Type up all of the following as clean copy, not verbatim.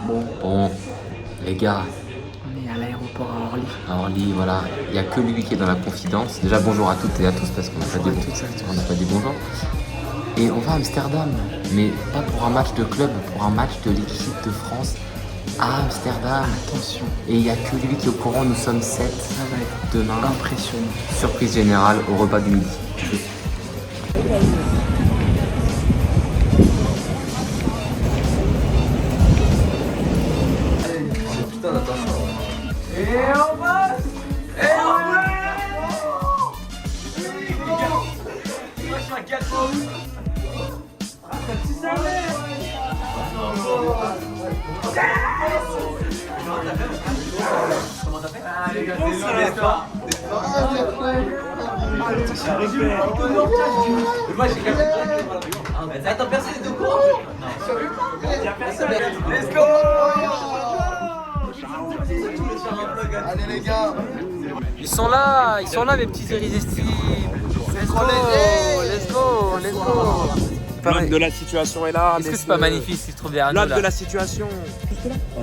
Bon, les gars, On est à l'aéroport à Orly. à Orly, voilà, il n'y a que lui qui est dans la confidence. Déjà, bonjour à toutes et à tous, parce qu'on n'a pas, dit bonjour. Et on va à Amsterdam, mais pas pour un match de club, pour un match de l'équipe de France à Amsterdam. Attention, Et il n'y a que lui qui est au courant, nous sommes 7 ça va être demain. impressionnant. Surprise générale au repas du midi. Attends, personne n'est au courant. Let's go. Allez les gars. Ils sont là mes petits irrésistibles. Let's go. L'homme de la situation est là. Est-ce que c'est pas magnifique ce qu'il se trouve derrière nous L'homme là? de la situation.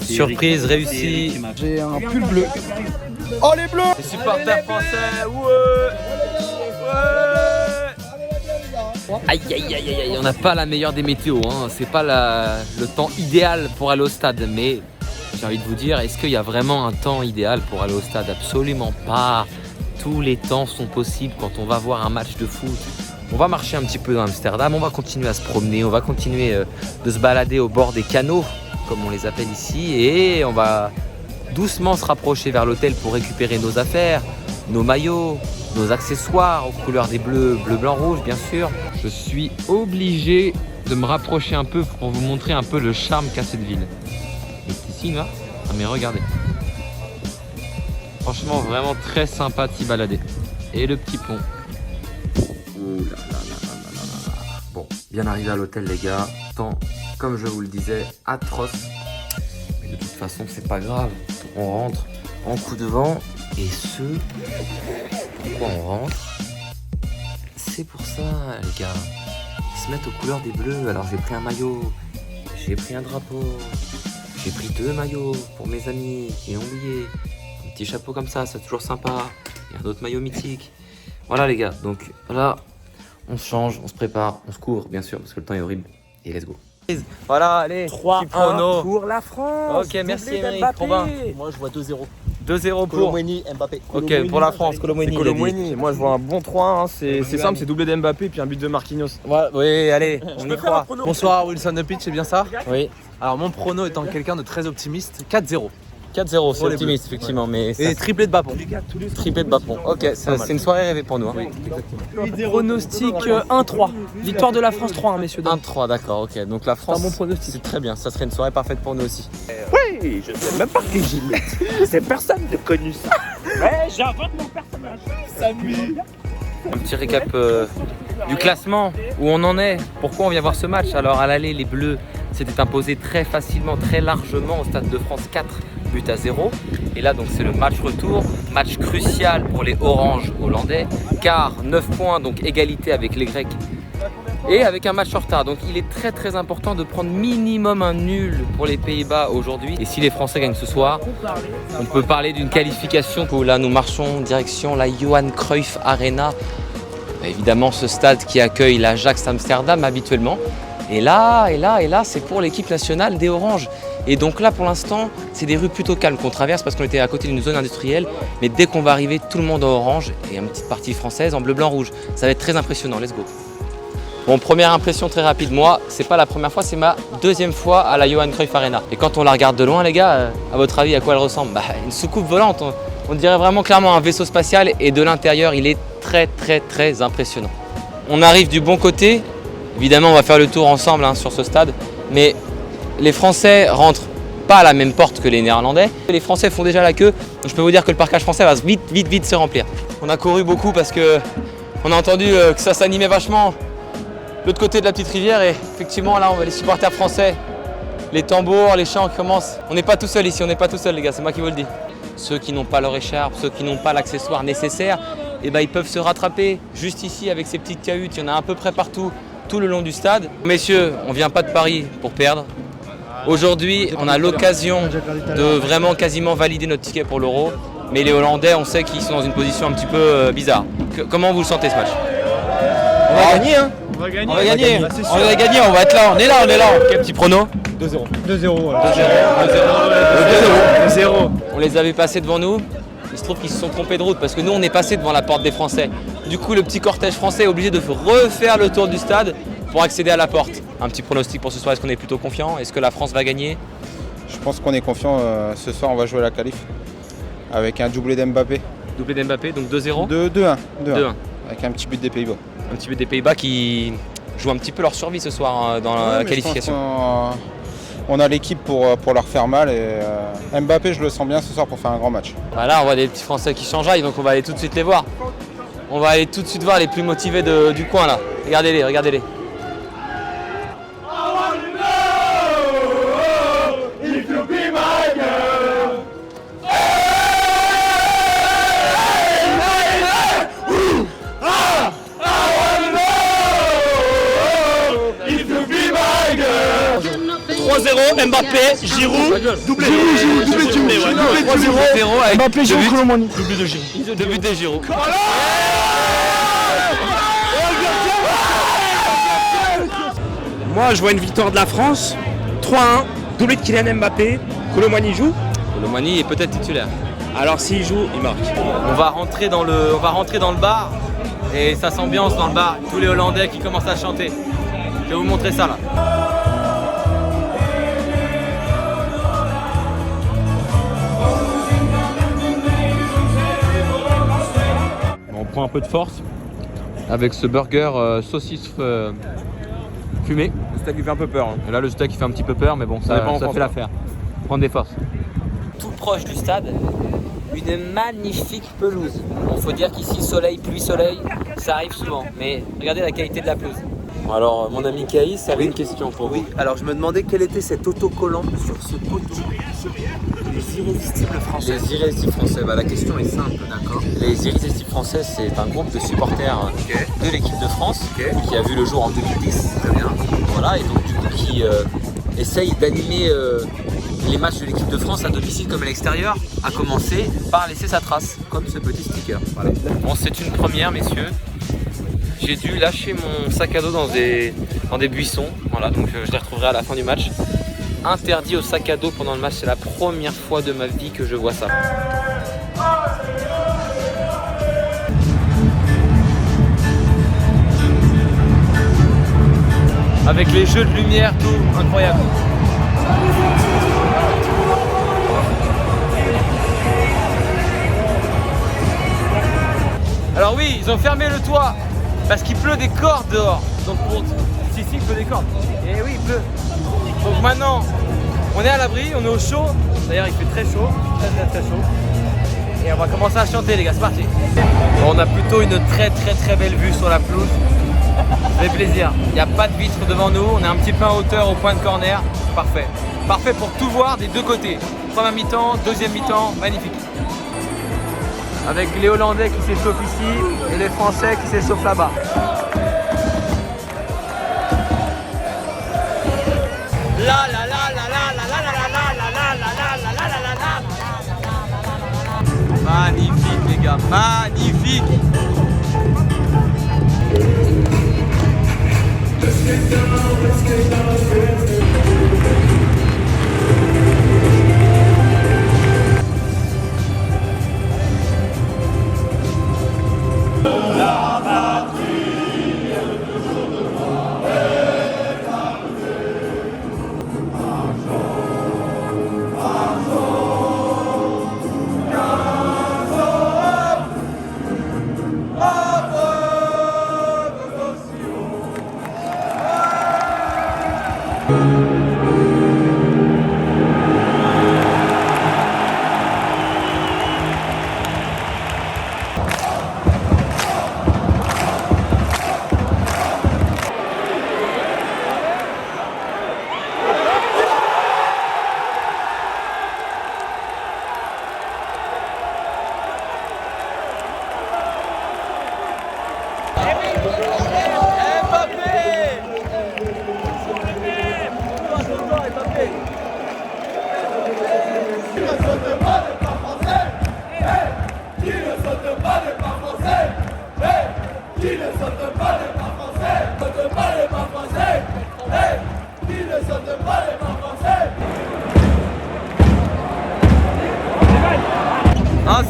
Surprise réussie. J'ai un pull bleu. Oh les bleus. Les supporters français, Aïe aïe aïe aïe aïe, on n'a pas la meilleure des météos, hein. C'est pas le temps idéal pour aller au stade, mais j'ai envie de vous dire, est-ce qu'il y a vraiment un temps idéal pour aller au stade? Absolument pas. Tous les temps sont possibles quand on va voir un match de foot. On va marcher un petit peu dans Amsterdam, on va continuer à se promener, on va continuer de se balader au bord des canaux, comme on les appelle ici, et on va doucement se rapprocher vers l'hôtel pour récupérer nos affaires, nos maillots, nos accessoires aux couleurs des bleus, bleu, blanc, rouge bien sûr. Je suis obligé de me rapprocher un peu pour vous montrer un peu le charme qu'a cette ville. Et ici là, ah mais regardez. Franchement vraiment très sympa de s'y balader. Et le petit pont. Ouh là là là là là là là. Bon, bien arrivé à l'hôtel les gars. Temps, comme je vous le disais, atroce. Mais de toute façon c'est pas grave. On rentre en coup de vent. Et pourquoi on rentre? C'est pour ça les gars. Ils se mettent aux couleurs des bleus. Alors j'ai pris un maillot, j'ai pris un drapeau, j'ai pris 2 maillots pour mes amis qui l'ont oublié. Un petit chapeau comme ça, c'est toujours sympa. Et un autre maillot mythique. Voilà les gars, donc là, on se change, on se prépare, on se couvre bien sûr parce que le temps est horrible. Et let's go. Voilà, allez, 3-1 pour la France. Ok, merci Doublé Émeric, d'Mbappé. Robin. Moi je vois 2-0. 2-0 pour. Colomboigny, Mbappé. Ok, pour la France, C'est Colomboigny. il a dit. Colomboigny. Moi je vois un bon 3-1. C'est simple, c'est doublé d'Mbappé et puis un but de Marquinhos. Oui, allez, on y croit. Bonsoir Wilson de Pitch, c'est bien ça? Oui, Alors mon prono étant quelqu'un de très optimiste, 4-0. 4-0, c'est Pour les optimiste effectivement, mais ça, Et triplé de Bapon. triplé de Bapon. Ok, c'est une soirée rêvée pour nous. Hein. Pronostic 1-3. Victoire de la France 3, messieurs. 1-3, d'accord, ok. Donc la France, C'est un bon pronostic. c'est très bien, ça serait une soirée parfaite pour nous aussi. Oui, je sais même pas qui j'imite. C'est personne de connu ça. Ouais, j'invente mon personnage. Salut. Un petit récap du classement, où on en est, pourquoi on vient voir ce match. Alors à l'aller, les Bleus s'étaient imposés très facilement, très largement au Stade de France 4-0. Et là donc c'est le match retour, match crucial pour les Oranges hollandais, car 9 points, donc égalité avec les Grecs. Et avec un match en retard, donc il est très très important de prendre minimum un nul pour les Pays-Bas aujourd'hui. Et si les Français gagnent ce soir, on peut parler d'une qualification. Là nous marchons direction la Johan Cruyff Arena. Évidemment ce stade qui accueille l'Ajax Amsterdam habituellement. Et là, c'est pour l'équipe nationale des Oranges. Et donc là, pour l'instant, c'est des rues plutôt calmes qu'on traverse parce qu'on était à côté d'une zone industrielle. Mais dès qu'on va arriver, tout le monde en orange et une petite partie française en bleu, blanc, rouge. Ça va être très impressionnant. Let's go. Bon, première impression très rapide. Moi, c'est pas la première fois, c'est ma deuxième fois à la Johan Cruyff Arena. Et quand on la regarde de loin, les gars, à votre avis, à quoi elle ressemble? Une soucoupe volante. On dirait vraiment clairement un vaisseau spatial. Et de l'intérieur, il est très, très, très impressionnant. On arrive du bon côté. Évidemment, on va faire le tour ensemble sur ce stade, mais les Français rentrent pas à la même porte que les Néerlandais. Les Français font déjà la queue, donc je peux vous dire que le parquage français va vite se remplir. On a couru beaucoup parce que on a entendu que ça s'animait vachement de l'autre côté de la petite rivière et effectivement là on voit les supporters français, les tambours, les chants qui commencent. On n'est pas tout seul ici, on n'est pas tout seul les gars, c'est moi qui vous le dis. Ceux qui n'ont pas leur écharpe, ceux qui n'ont pas l'accessoire nécessaire, ils peuvent se rattraper juste ici avec ces petites cahutes, il y en a à peu près partout. Tout le long du stade. Messieurs, on vient pas de Paris pour perdre. Aujourd'hui, on a l'occasion de vraiment quasiment valider notre ticket pour l'Euro. Mais les Hollandais, on sait qu'ils sont dans une position un petit peu bizarre. Comment vous le sentez ce match? On va gagner, hein. On va gagner. On va gagner, on va être là, on est là. Quel petit prono? 2-0. 2-0. On les avait passés devant nous. Il se trouve qu'ils se sont trompés de route parce que nous, on est passé devant la porte des Français. Du coup, le petit cortège français est obligé de refaire le tour du stade pour accéder à la porte. Un petit pronostic pour ce soir, est-ce qu'on est plutôt confiant? Est-ce que la France va gagner? Je pense qu'on est confiant. Ce soir, on va jouer la qualif avec un doublé d'Mbappé. Doublé d'Mbappé, donc 2-0. 2-1. 2-1. Avec un petit but des Pays-Bas. Un petit but des Pays-Bas qui joue un petit peu leur survie ce soir dans la qualification. On a l'équipe pour leur faire mal et Mbappé, je le sens bien ce soir pour faire un grand match. Voilà, on voit des petits Français qui s'enjaillent, donc on va aller tout de suite les voir. On va aller tout de suite voir les plus motivés du coin là. Regardez-les, regardez-les. Mbappé, Giroud, doublé de Giroud. Mbappé, Giroud, Colomani. Deux buts de Giroud. Moi, je vois une victoire de la France. 3-1, doublé de Kylian Mbappé. Colomani joue. Colomani est peut-être titulaire. Alors s'il joue, il marque. On va rentrer dans le bar et ça s'ambiance dans le bar. Tous les Hollandais qui commencent à chanter. Je vais vous montrer ça là. On prend un peu de force avec ce burger saucisse fumée. Le steak il fait un peu peur. Et là le steak il fait un petit peu peur mais bon ça fait l'affaire. Prendre des forces. Tout proche du stade, une magnifique pelouse. Bon, faut dire qu'ici soleil, pluie, soleil, ça arrive souvent. Mais regardez la qualité de la pelouse. Alors mon ami Caïs avait une question pour vous. Alors je me demandais quel était cet autocollant sur ce poteau. Les Irrésistibles Français. Les Irrésistibles Français, la question est simple, d'accord. Les Irrésistibles Français, c'est un groupe de supporters de l'équipe de France qui a vu le jour en 2010. Très bien. Voilà, et donc du coup qui essaye d'animer les matchs de l'équipe de France à domicile comme à l'extérieur, à commencer par laisser sa trace, comme ce petit sticker. Voilà. Bon, c'est une première, messieurs. J'ai dû lâcher mon sac à dos dans des buissons, voilà, donc je les retrouverai à la fin du match. Interdit au sac à dos pendant le match, c'est la première fois de ma vie que je vois ça. Avec les jeux de lumière, tout incroyable. Alors oui, ils ont fermé le toit parce qu'il pleut des cordes dehors. Donc pour... Si, il pleut des cordes. Et oui, il pleut. Donc maintenant, on est à l'abri, on est au chaud. D'ailleurs, il fait très chaud, très chaud. Et on va commencer à chanter, les gars, c'est parti. Bon, on a plutôt une très belle vue sur la pelouse. Ça fait plaisir. Il n'y a pas de vitre devant nous, on est un petit peu en hauteur au point de corner. Parfait. Parfait pour tout voir des deux côtés. Première mi-temps, deuxième mi-temps, magnifique. Avec les Hollandais qui s'échauffent ici et les Français qui s'échauffent là-bas. Magnifique les gars, magnifique.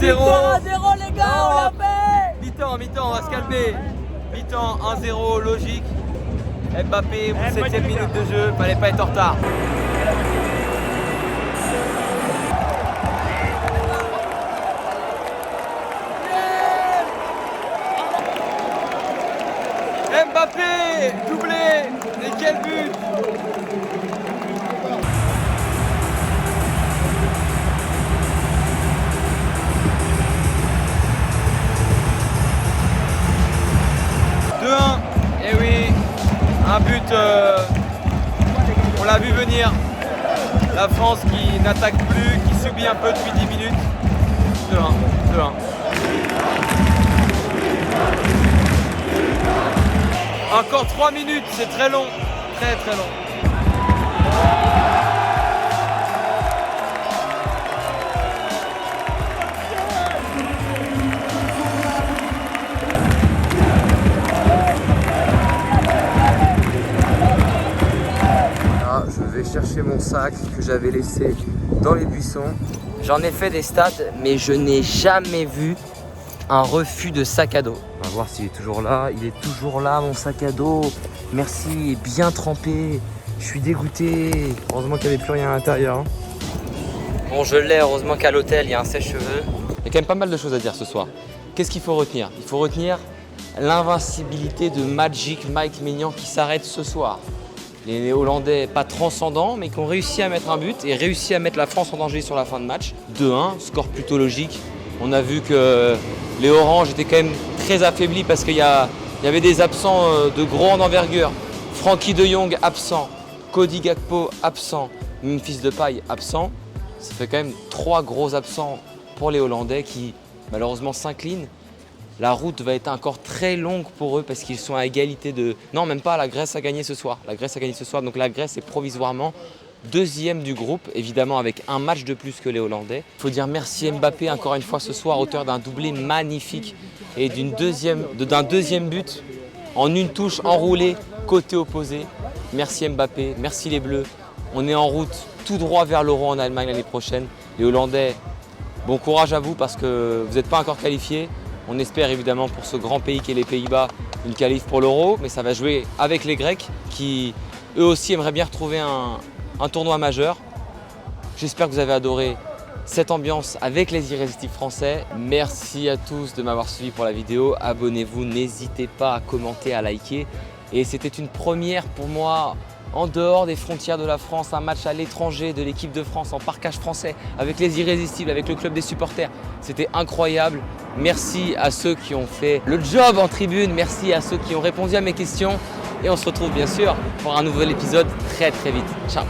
0. Victoire 1-0 les gars, on l'a fait. Mi-temps, on va se calmer. Mi-temps 1-0, logique. Mbappé, 7ème minute de jeu, fallait pas être en retard. Mbappé, doublé, et quel but! Et oui, un but, on l'a vu venir. La France qui n'attaque plus, qui subit un peu depuis 10 minutes. 2-1. Encore 3 minutes, c'est très long, très long. Je vais chercher mon sac que j'avais laissé dans les buissons. J'en ai fait des stats, mais je n'ai jamais vu un refus de sac à dos. On va voir s'il est toujours là. Il est toujours là, mon sac à dos. Merci, il est bien trempé. Je suis dégoûté. Heureusement qu'il n'y avait plus rien à l'intérieur. Bon, je l'ai. Heureusement qu'à l'hôtel, il y a un sèche-cheveux. Il y a quand même pas mal de choses à dire ce soir. Qu'est-ce qu'il faut retenir? Il faut retenir l'invincibilité de Magic Mike Maignan qui s'arrête ce soir. Les Hollandais pas transcendants, mais qui ont réussi à mettre un but et réussi à mettre la France en danger sur la fin de match. 2-1, score plutôt logique. On a vu que les Oranges étaient quand même très affaiblis parce qu'il y avait des absents de grande envergure. Frankie de Jong absent, Cody Gakpo absent, Memphis Depay absent. Ça fait quand même 3 gros absents pour les Hollandais qui malheureusement s'inclinent. La route va être encore très longue pour eux parce qu'ils sont à égalité de... Non, même pas, la Grèce a gagné ce soir. La Grèce a gagné ce soir, donc la Grèce est provisoirement 2e du groupe, évidemment avec un match de plus que les Hollandais. Il faut dire merci Mbappé encore une fois ce soir, auteur d'un doublé magnifique et d'un deuxième but en une touche enroulée, côté opposé. Merci Mbappé, merci les Bleus. On est en route tout droit vers l'Euro en Allemagne l'année prochaine. Les Hollandais, bon courage à vous parce que vous n'êtes pas encore qualifiés. On espère évidemment pour ce grand pays qu'est les Pays-Bas une qualif pour l'Euro, mais ça va jouer avec les Grecs qui eux aussi aimeraient bien retrouver un tournoi majeur. J'espère que vous avez adoré cette ambiance avec les irrésistibles français. Merci à tous de m'avoir suivi pour la vidéo. Abonnez-vous, n'hésitez pas à commenter, à liker. Et c'était une première pour moi en dehors des frontières de la France, un match à l'étranger de l'équipe de France en parkage français avec les irrésistibles, avec le club des supporters. C'était incroyable. Merci à ceux qui ont fait le job en tribune, merci à ceux qui ont répondu à mes questions et on se retrouve bien sûr pour un nouvel épisode très vite. Ciao.